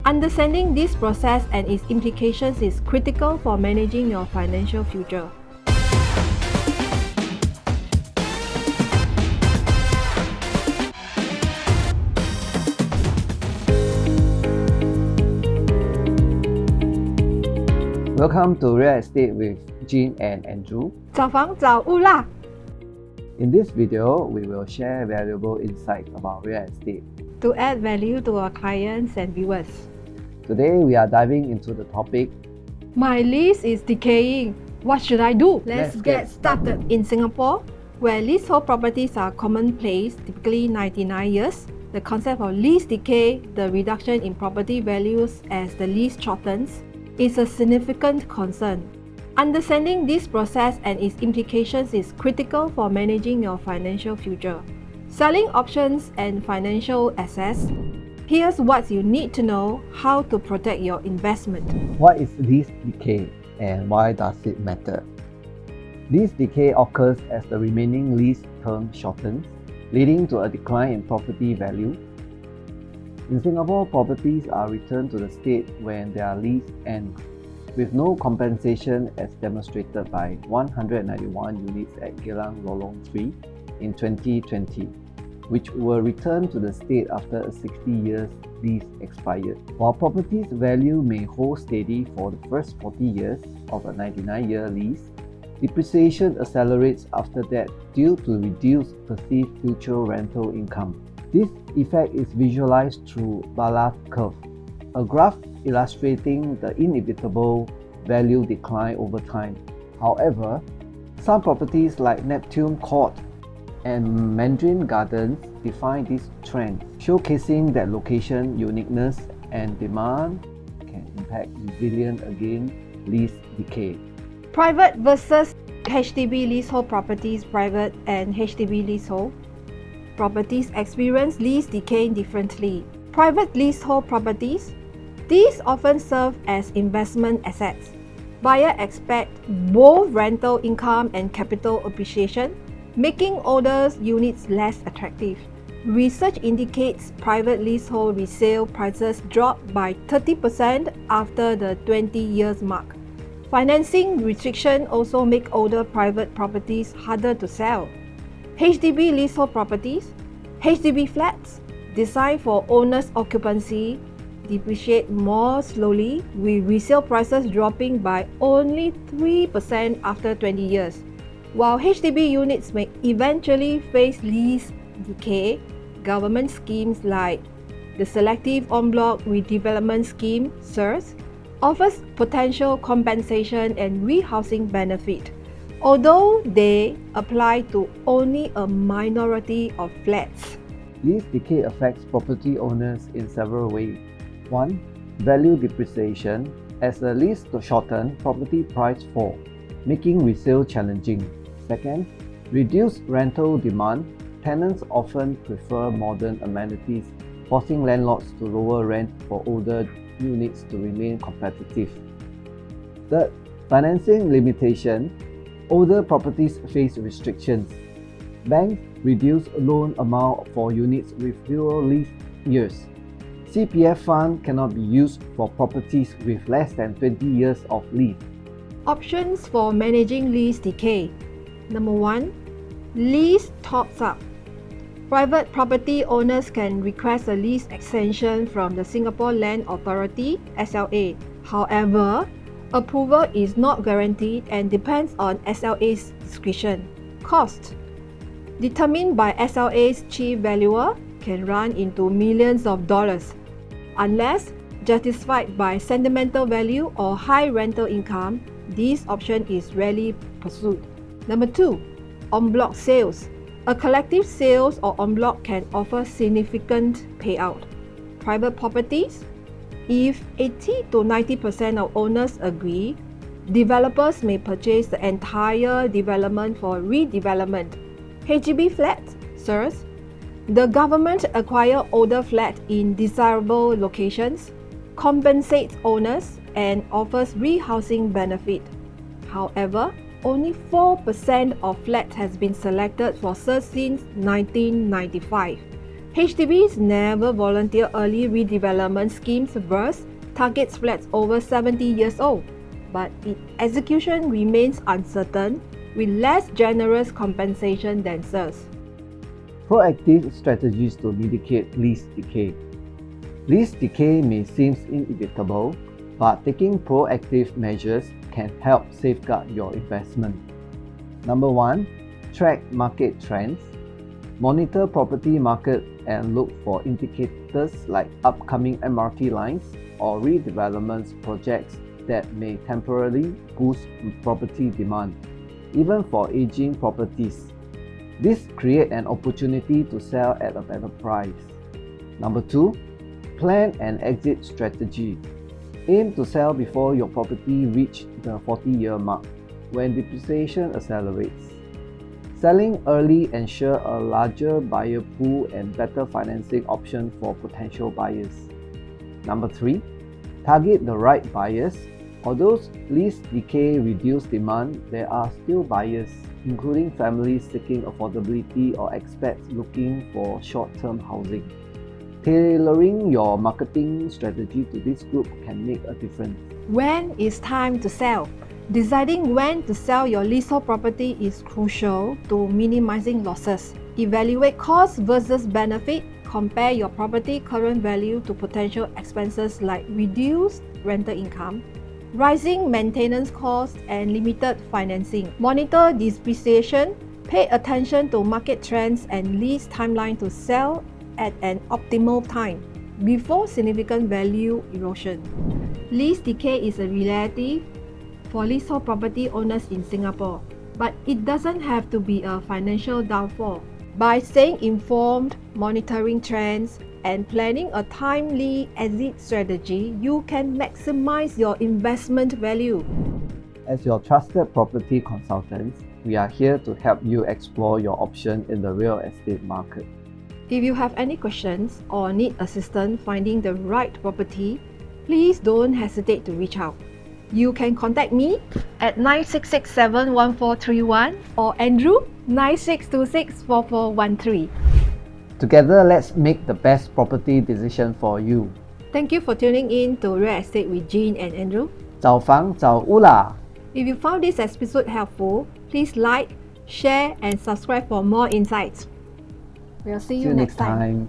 Understanding this process and its implications is critical for managing your financial future. Welcome to Real Estate with Jean and Andrew. 找房找屋啦! In this video, we will share valuable insights about real estate. To add value to our clients and viewers. Today, we are diving into the topic, My lease is decaying. What should I do? Let's get started. In Singapore, where leasehold properties are commonplace, typically 99 years, the concept of lease decay, the reduction in property values as the lease shortens, is a significant concern. Understanding this process and its implications is critical for managing your financial future. Selling options and financial assets. Here's what you need to know how to protect your investment. what is lease decay and why does it matter? Lease decay occurs as the remaining lease term shortens, leading to a decline in property value. In Singapore, properties are returned to the state when their lease ends, with no compensation as demonstrated by 191 units at Geylang Lorong 3 in 2020, which were returned to the state after a 60 years lease expired. While property's value may hold steady for the first 40 years of a 99-year lease, depreciation accelerates after that due to reduced perceived future rental income. This effect is visualized through Bala's curve, a graph illustrating the inevitable value decline over time. However, some properties like Neptune Court and Mandarin Gardens define this trend, showcasing that location uniqueness and demand can impact resilience against lease decay. Private versus HDB leasehold properties. Private and HDB leasehold properties experience lease decay differently. Private leasehold properties, these often serve as investment assets. Buyers expect both rental income and capital appreciation, making older units less attractive. Research indicates private leasehold resale prices drop by 30% after the 20 years mark. Financing restrictions also make older private properties harder to sell. HDB leasehold properties, HDB flats, designed for owner's occupancy, depreciate more slowly, with resale prices dropping by only 3% after 20 years. While HDB units may eventually face lease decay, government schemes like the Selective En Bloc Redevelopment Scheme (SERS) offers potential compensation and rehousing benefit, although they apply to only a minority of flats. Lease decay affects property owners in several ways. 1. Value depreciation. As the lease shortens, property price fall, making resale challenging. 2nd, reduced rental demand. Tenants often prefer modern amenities, forcing landlords to lower rent for older units to remain competitive. 3rd, financing limitation. Older properties face restrictions. Banks reduce loan amount for units with fewer lease years. CPF fund cannot be used for properties with less than 20 years of lease. Options for managing lease decay. Number 1. Lease tops up. Private property owners can request a lease extension from the Singapore Land Authority (SLA). However, approval is not guaranteed and depends on SLA's discretion. Cost, determined by SLA's chief valuer, can run into millions of dollars. Unless justified by sentimental value or high rental income, this option is rarely pursued. Number 2. En bloc sales. A collective sales or en bloc can offer significant payout. Private properties, if 80 to 90% of owners agree, developers may purchase the entire development for redevelopment. HDB flats, SERS, the government acquires older flats in desirable locations, compensates owners, and offers rehousing benefit. However, only 4% of flats has been selected for SERS since 1995. HDBs never volunteer early redevelopment schemes versus targets flats over 70 years old, but its execution remains uncertain with less generous compensation than sales. Proactive strategies to mitigate lease decay. Lease decay may seem inevitable, but taking proactive measures can help safeguard your investment. Number 1. Track market trends. Monitor property market and look for indicators like upcoming MRT lines or redevelopment projects that may temporarily boost property demand, even for aging properties. This creates an opportunity to sell at a better price. Number 2. Plan an exit strategy. Aim to sell before your property reaches the 40-year mark, when depreciation accelerates. Selling early ensures a larger buyer pool and better financing options for potential buyers. Number 3. Target the right buyers. Although lease decay reduces demand, there are still buyers, including families seeking affordability or expats looking for short-term housing. Tailoring your marketing strategy to this group can make a difference. When is time to sell? Deciding when to sell your leasehold property is crucial to minimizing losses. Evaluate cost versus benefit. Compare your property current value to potential expenses like reduced rental income, rising maintenance costs, and limited financing. Monitor depreciation. Pay attention to market trends and lease timeline to sell at an optimal time before significant value erosion. Lease decay is a reality for leasehold property owners in Singapore, but it doesn't have to be a financial downfall. By staying informed, monitoring trends, and planning a timely exit strategy, you can maximize your investment value. As your trusted property consultants, we are here to help you explore your options in the real estate market. If you have any questions or need assistance finding the right property, please don't hesitate to reach out. You can contact me at 96671431 or Andrew 96264413. Together, let's make the best property decision for you. Thank you for tuning in to Real Estate with Jean and Andrew. 找房找屋啦 If you found this episode helpful, please like, share, and subscribe for more insights. We'll see See you you next next time. time.